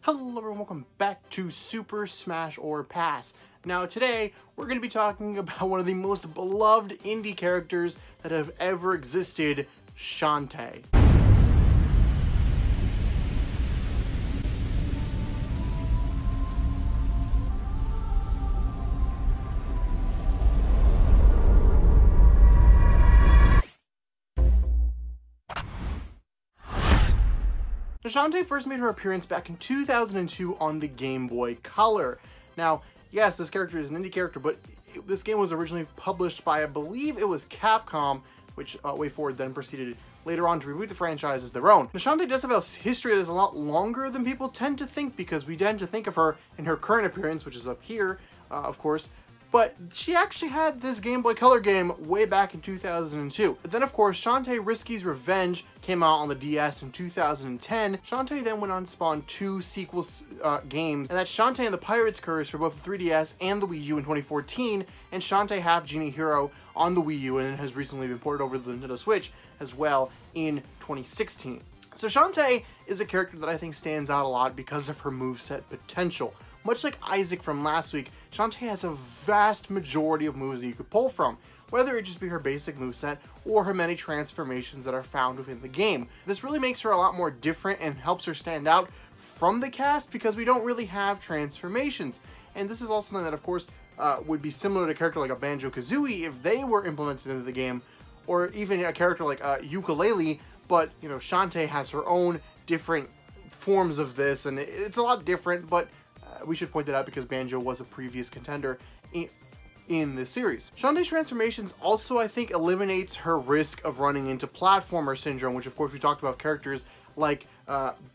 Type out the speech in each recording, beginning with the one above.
Hello everyone, welcome back to Super Smash or Pass. Now today, we're going to be talking about one of the most beloved indie characters that have ever existed, Shantae. Now, Shantae first made her appearance back in 2002 on the Game Boy Color. Now, yes, this character is an indie character, but this game was originally published by, I believe it was Capcom, which WayForward then proceeded later on to reboot the franchise as their own. Now, Shantae does have a history that is a lot longer than people tend to think, because we tend to think of her in her current appearance, which is up here, of course, but she actually had this Game Boy Color game way back in 2002. But then, of course, Shantae Risky's Revenge came out on the DS in 2010. Shantae then went on to spawn two sequel games, and that's Shantae and the Pirate's Curse for both the 3DS and the Wii U in 2014, and Shantae Half-Genie Hero on the Wii U, and it has recently been ported over to the Nintendo Switch as well in 2016. So Shantae is a character that I think stands out a lot because of her moveset potential. Much like Isaac from last week, Shantae has a vast majority of moves that you could pull from, whether it just be her basic moveset or her many transformations that are found within the game. This really makes her a lot more different and helps her stand out from the cast because we don't really have transformations. And this is also something that, of course, would be similar to a character like a Banjo-Kazooie if they were implemented into the game, or even a character like Ukulele, but, you know, Shantae has her own different forms of this, and it's a lot different, but we should point that out because Banjo was a previous contender in this series. Shantae's transformations also, I think, eliminates her risk of running into platformer syndrome, which of course we talked about characters like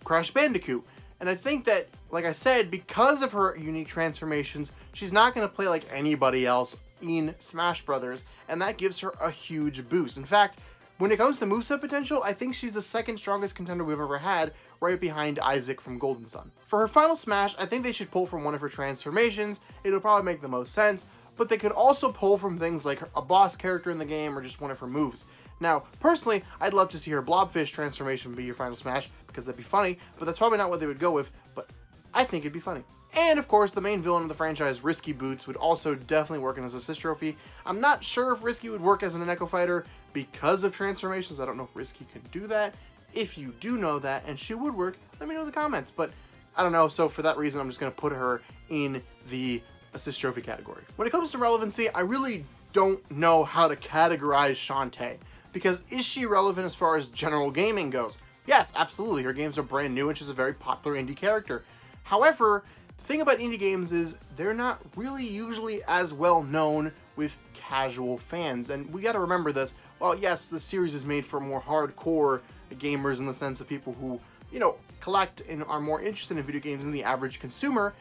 Crash Bandicoot. And I think that, like I said, because of her unique transformations, she's not going to play like anybody else in Smash Brothers, and that gives her a huge boost. In fact, when it comes to moveset potential, I think she's the second strongest contender we've ever had, right behind Isaac from Golden Sun. For her final smash, I think they should pull from one of her transformations. It'll probably make the most sense, but they could also pull from things like a boss character in the game or just one of her moves. Now, personally, I'd love to see her Blobfish transformation be your final smash, because that'd be funny, but that's probably not what they would go with, but I think it'd be funny. And of course, the main villain of the franchise, Risky Boots, would also definitely work as an assist trophy. I'm not sure if Risky would work as an Echo Fighter because of transformations. I don't know if Risky could do that. If you do know that, and she would work, let me know in the comments. But I don't know, so for that reason, I'm just going to put her in the assist trophy category. When it comes to relevancy, I really don't know how to categorize Shantae, because is she relevant as far as general gaming goes? Yes, absolutely. Her games are brand new, and she's a very popular indie character. However, the thing about indie games is they're not really usually as well known with casual fans, and we got to remember this. While yes, the series is made for more hardcore gamers in the sense of people who, you know, collect and are more interested in video games than the average consumer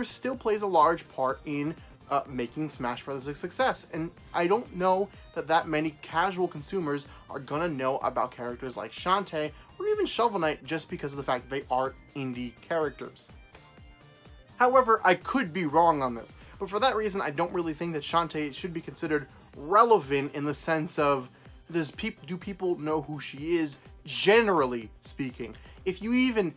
still plays a large part in making Smash Bros. A success. And I don't know that many casual consumers are gonna know about characters like Shantae or even Shovel Knight just because of the fact that they are indie characters. However, I could be wrong on this, but for that reason, I don't really think that Shantae should be considered relevant in the sense of, do people know who she is, generally speaking. If you even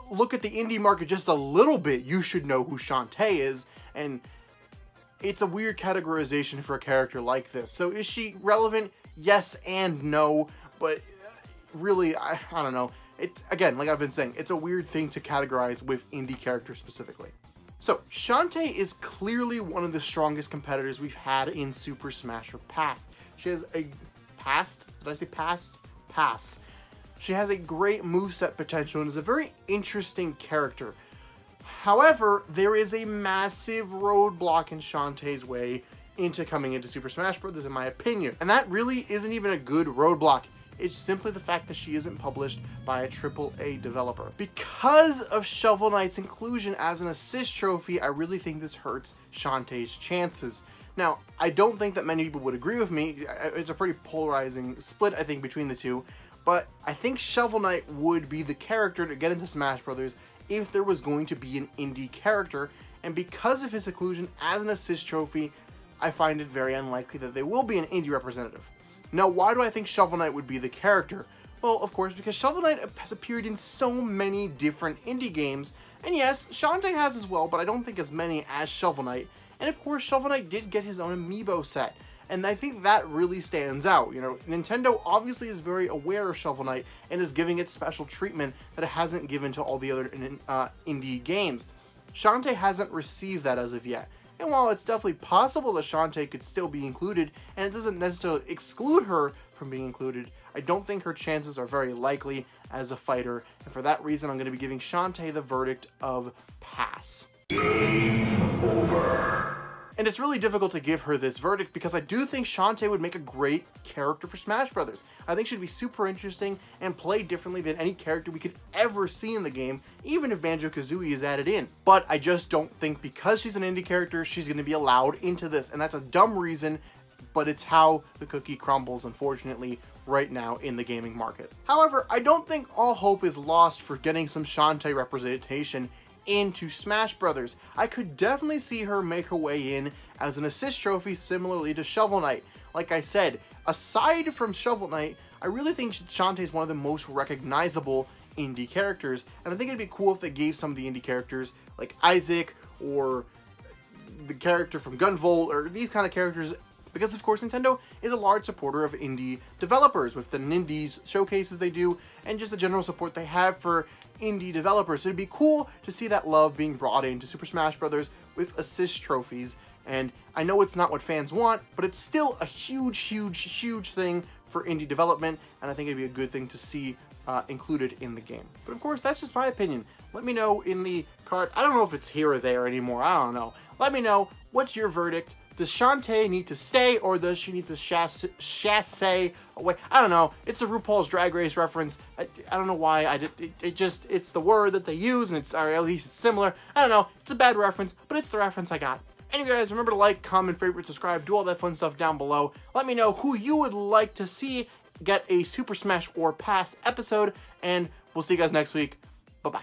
look at the indie market just a little bit, you should know who Shantae is, and it's a weird categorization for a character like this. So is she relevant? Yes and no, but really, I don't know. Again, like I've been saying, it's a weird thing to categorize with indie characters specifically. So, Shantae is clearly one of the strongest competitors we've had in Super Smash or Pass. She has a Pass. She has a great moveset potential and is a very interesting character. However, there is a massive roadblock in Shantae's way into coming into Super Smash Bros., in my opinion. And that really isn't even a good roadblock. It's simply the fact that she isn't published by a AAA developer. Because of Shovel Knight's inclusion as an assist trophy, I really think this hurts Shantae's chances. Now, I don't think that many people would agree with me. It's a pretty polarizing split, I think, between the two. But I think Shovel Knight would be the character to get into Smash Bros. If there was going to be an indie character. And because of his inclusion as an assist trophy, I find it very unlikely that there will be an indie representative. Now, why do I think Shovel Knight would be the character? Well, of course, because Shovel Knight has appeared in so many different indie games, and yes, Shantae has as well, but I don't think as many as Shovel Knight. And of course, Shovel Knight did get his own amiibo set, and I think that really stands out. You know, Nintendo obviously is very aware of Shovel Knight and is giving it special treatment that it hasn't given to all the other indie games. Shantae hasn't received that as of yet. And while it's definitely possible that Shantae could still be included, and it doesn't necessarily exclude her from being included, I don't think her chances are very likely as a fighter, and for that reason I'm going to be giving Shantae the verdict of pass. Game over. And it's really difficult to give her this verdict because I do think Shantae would make a great character for Smash Brothers. I think she'd be super interesting and play differently than any character we could ever see in the game, even if Banjo-Kazooie is added in. But I just don't think because she's an indie character, she's going to be allowed into this, and that's a dumb reason, but it's how the cookie crumbles, unfortunately, right now in the gaming market. However, I don't think all hope is lost for getting some Shantae representation into Smash Brothers. I could definitely see her make her way in as an assist trophy similarly to Shovel Knight. Like I said, aside from Shovel Knight, I really think Shantae is one of the most recognizable indie characters, and I think it'd be cool if they gave some of the indie characters like Isaac or the character from Gunvolt or these kind of characters, because of course Nintendo is a large supporter of indie developers with the Nindies showcases they do and just the general support they have for indie developers. So it'd be cool to see that love being brought into Super Smash Bros. With assist trophies, and I know it's not what fans want, but it's still a huge thing for indie development, and I think it'd be a good thing to see included in the game. But of course, that's just my opinion. Let me know in the card. I don't know if it's here or there anymore. I don't know. Let me know, what's your verdict? Does Shantae need to stay, or does she need to chasse away? I don't know. It's a RuPaul's Drag Race reference. I don't know why. It's the word that they use, and or at least it's similar. I don't know. It's a bad reference, but it's the reference I got. Anyway, guys, remember to like, comment, favorite, subscribe, do all that fun stuff down below. Let me know who you would like to see get a Super Smash or Pass episode, and we'll see you guys next week. Bye-bye.